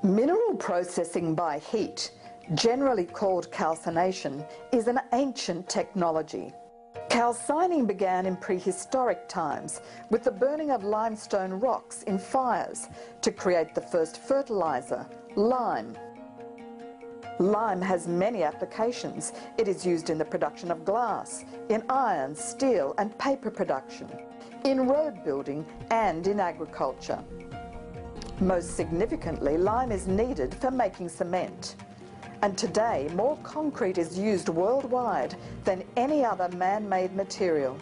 Mineral processing by heat, generally called calcination, is an ancient technology. Calcining began in prehistoric times with the burning of limestone rocks in fires to create the first fertiliser, lime. Lime has many applications. It is used in the production of glass, in iron, steel and paper production, in road building and in agriculture. Most significantly, lime is needed for making cement. And today, more concrete is used worldwide than any other man-made material.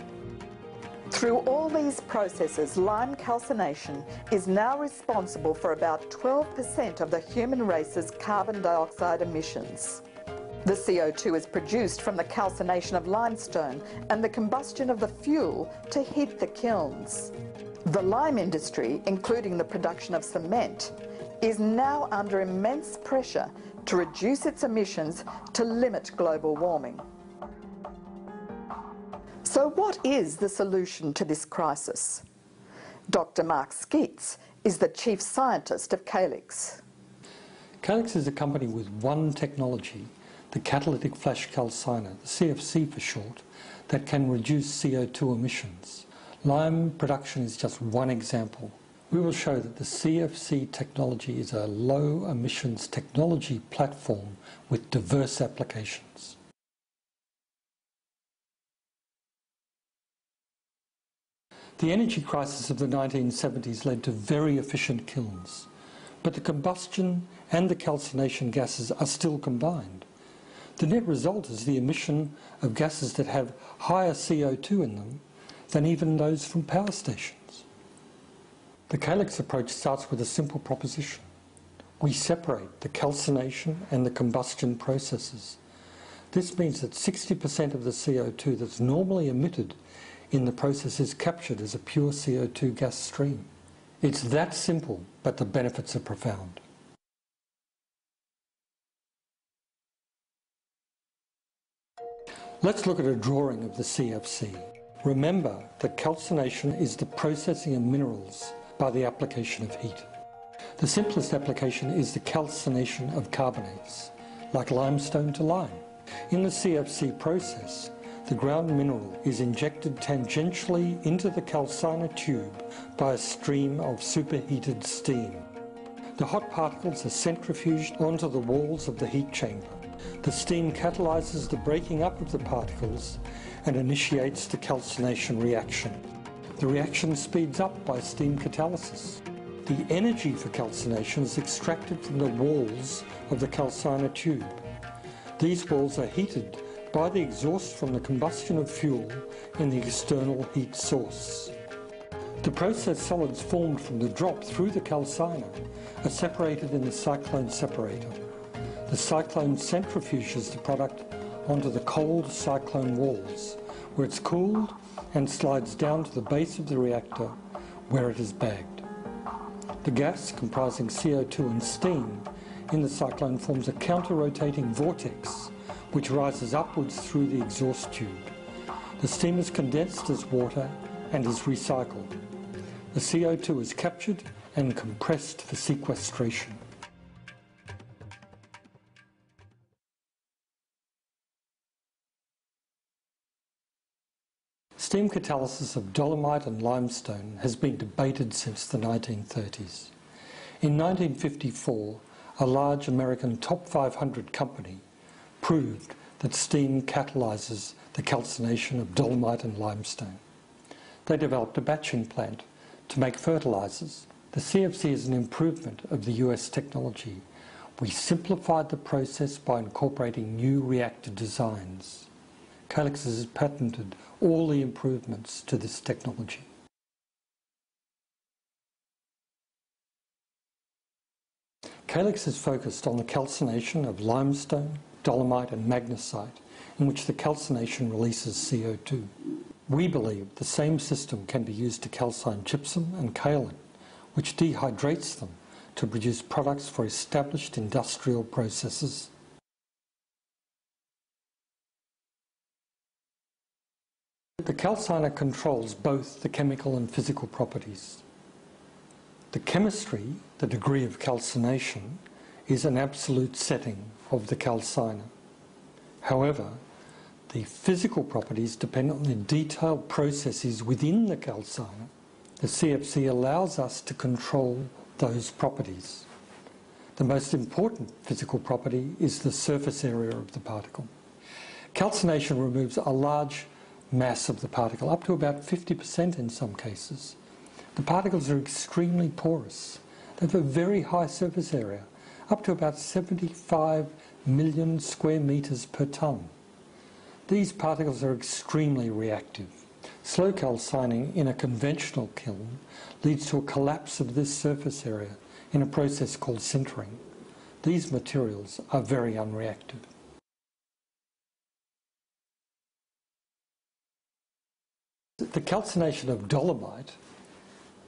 Through all these processes, lime calcination is now responsible for about 12% of the human race's carbon dioxide emissions. The CO2 is produced from the calcination of limestone and the combustion of the fuel to heat the kilns. The lime industry, including the production of cement, is now under immense pressure to reduce its emissions to limit global warming. So what is the solution to this crisis? Dr. Mark Skeets is the chief scientist of Calix. Calix is a company with one technology, the Catalytic Flash Calciner, the CFC for short, that can reduce CO2 emissions. Lime production is just one example. We will show that the CFC technology is a low emissions technology platform with diverse applications. The energy crisis of the 1970s led to very efficient kilns, but the combustion and the calcination gases are still combined. The net result is the emission of gases that have higher CO2 in them than even those from power stations. The Calix approach starts with a simple proposition. We separate the calcination and the combustion processes. This means that 60% of the CO2 that's normally emitted in the process is captured as a pure CO2 gas stream. It's that simple, but the benefits are profound. Let's look at a drawing of the CFC. Remember that calcination is the processing of minerals by the application of heat. The simplest application is the calcination of carbonates, like limestone to lime. In the CFC process, the ground mineral is injected tangentially into the calciner tube by a stream of superheated steam. The hot particles are centrifuged onto the walls of the heat chamber. The steam catalyzes the breaking up of the particles and initiates the calcination reaction. The reaction speeds up by steam catalysis. The energy for calcination is extracted from the walls of the calciner tube. These walls are heated by the exhaust from the combustion of fuel in the external heat source. The processed solids formed from the drop through the calciner are separated in the cyclone separator. The cyclone centrifuges the product onto the cold cyclone walls, where it's cooled and slides down to the base of the reactor, where it is bagged. The gas, comprising CO2 and steam, in the cyclone forms a counter-rotating vortex, which rises upwards through the exhaust tube. The steam is condensed as water and is recycled. The CO2 is captured and compressed for sequestration. Steam catalysis of dolomite and limestone has been debated since the 1930s. In 1954, a large American top 500 company proved that steam catalyzes the calcination of dolomite and limestone. They developed a batching plant to make fertilizers. The CFC is an improvement of the US technology. We simplified the process by incorporating new reactor designs. Calix has patented all the improvements to this technology. Calix is focused on the calcination of limestone, dolomite and magnesite, in which the calcination releases CO2. We believe the same system can be used to calcine gypsum and kaolin, which dehydrates them to produce products for established industrial processes. The calciner controls both the chemical and physical properties. The chemistry, the degree of calcination, is an absolute setting of the calciner. However, the physical properties depend on the detailed processes within the calciner. The CFC allows us to control those properties. The most important physical property is the surface area of the particle. Calcination removes a large mass of the particle, up to about 50% in some cases. The particles are extremely porous. They have a very high surface area, up to about 75 million square metres per tonne. These particles are extremely reactive. Slow calcining in a conventional kiln leads to a collapse of this surface area in a process called sintering. These materials are very unreactive. The calcination of dolomite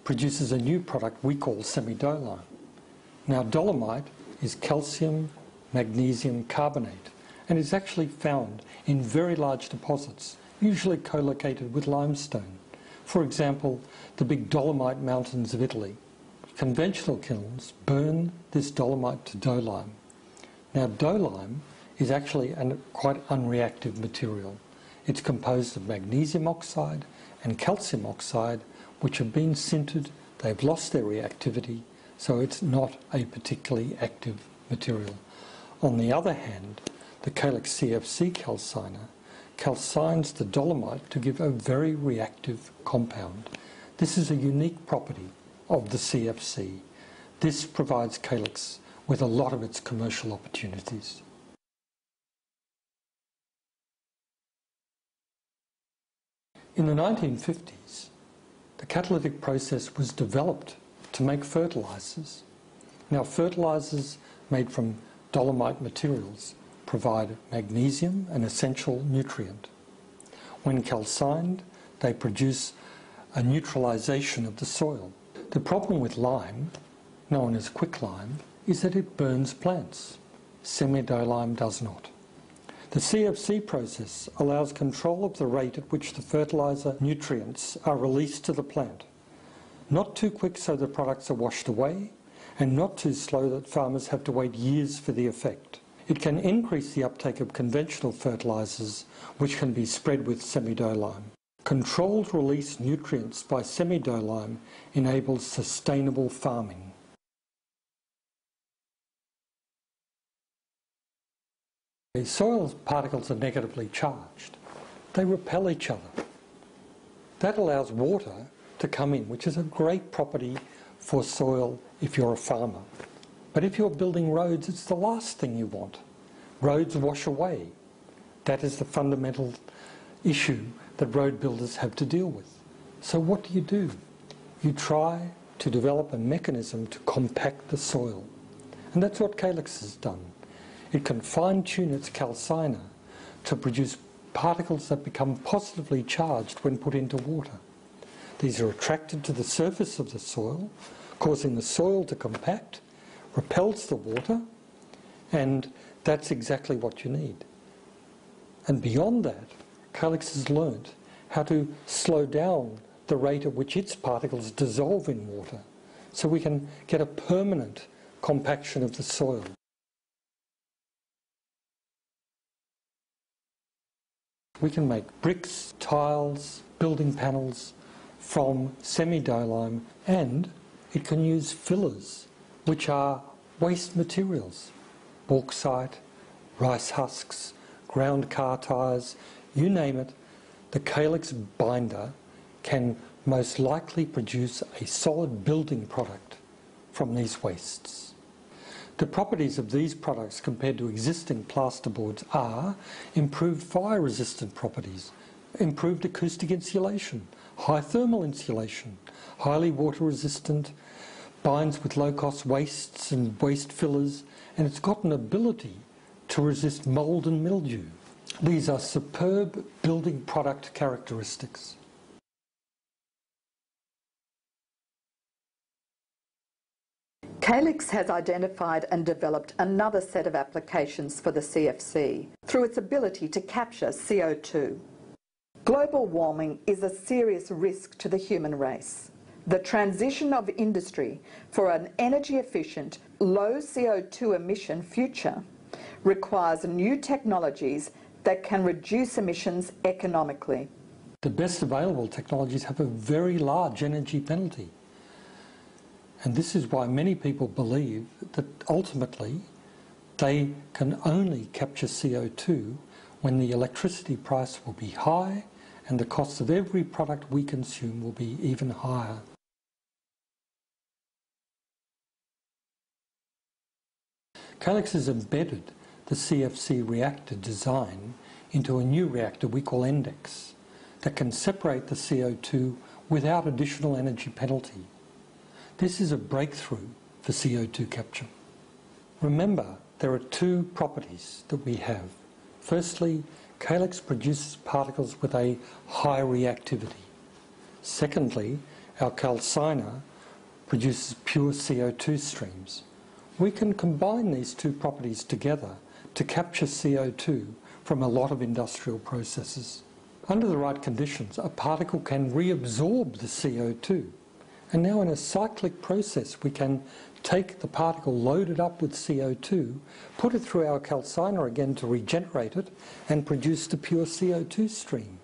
produces a new product we call semidolime. Now, dolomite is calcium magnesium carbonate and is actually found in very large deposits, usually co-located with limestone. For example, the big dolomite mountains of Italy. Conventional kilns burn this dolomite to dolime. Now, dolime is actually a quite unreactive material. It's composed of magnesium oxide and calcium oxide, which have been sintered. They've lost their reactivity, so it's not a particularly active material. On the other hand, the Calix CFC calciner calcines the dolomite to give a very reactive compound. This is a unique property of the CFC. This provides Calix with a lot of its commercial opportunities. In the 1950s, the catalytic process was developed to make fertilisers. Now, fertilisers made from dolomite materials provide magnesium, an essential nutrient. When calcined, they produce a neutralisation of the soil. The problem with lime, known as quicklime, is that it burns plants. Semidolime does not. The CFC process allows control of the rate at which the fertiliser nutrients are released to the plant. Not too quick so the products are washed away, and not too slow that farmers have to wait years for the effect. It can increase the uptake of conventional fertilisers, which can be spread with semidolime. Controlled release nutrients by semidolime enables sustainable farming. The soil particles are negatively charged. They repel each other. That allows water to come in, which is a great property for soil if you're a farmer. But if you're building roads, it's the last thing you want. Roads wash away. That is the fundamental issue that road builders have to deal with. So what do? You try to develop a mechanism to compact the soil. And that's what Calix has done. It can fine-tune its calciner to produce particles that become positively charged when put into water. These are attracted to the surface of the soil, causing the soil to compact, repels the water, and that's exactly what you need. And beyond that, Calix has learnt how to slow down the rate at which its particles dissolve in water, so we can get a permanent compaction of the soil. We can make bricks, tiles, building panels from semidolime, and it can use fillers, which are waste materials. Bauxite, rice husks, ground car tyres, you name it, the Calix binder can most likely produce a solid building product from these wastes. The properties of these products compared to existing plasterboards are improved fire-resistant properties, improved acoustic insulation, high thermal insulation, highly water-resistant, binds with low-cost wastes and waste fillers, and it's got an ability to resist mould and mildew. These are superb building product characteristics. Calix has identified and developed another set of applications for the CFC through its ability to capture CO2. Global warming is a serious risk to the human race. The transition of industry for an energy-efficient, low CO2 emission future requires new technologies that can reduce emissions economically. The best available technologies have a very large energy penalty. And this is why many people believe that ultimately they can only capture CO2 when the electricity price will be high and the cost of every product we consume will be even higher. Calix has embedded the CFC reactor design into a new reactor we call Endex that can separate the CO2 without additional energy penalty. This is a breakthrough for CO2 capture. Remember, there are two properties that we have. Firstly, Calix produces particles with a high reactivity. Secondly, our calciner produces pure CO2 streams. We can combine these two properties together to capture CO2 from a lot of industrial processes. Under the right conditions, a particle can reabsorb the CO2. And now in a cyclic process, we can take the particle loaded up with CO2, put it through our calciner again to regenerate it, and produce the pure CO2 stream.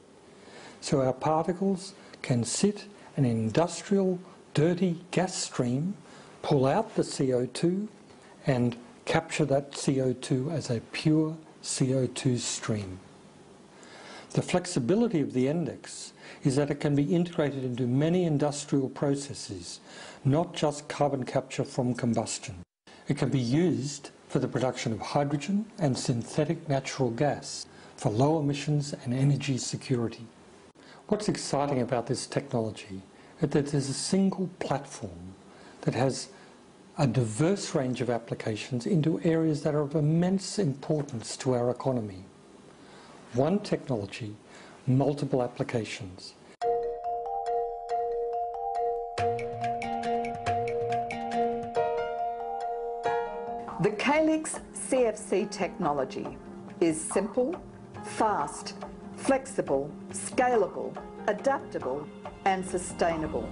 So our particles can sit in an industrial, dirty gas stream, pull out the CO2, and capture that CO2 as a pure CO2 stream. The flexibility of the Endex is that it can be integrated into many industrial processes, not just carbon capture from combustion. It can be used for the production of hydrogen and synthetic natural gas for low emissions and energy security. What's exciting about this technology is that there's a single platform that has a diverse range of applications into areas that are of immense importance to our economy. One technology, multiple applications. The Calix CFC technology is simple, fast, flexible, scalable, adaptable and sustainable.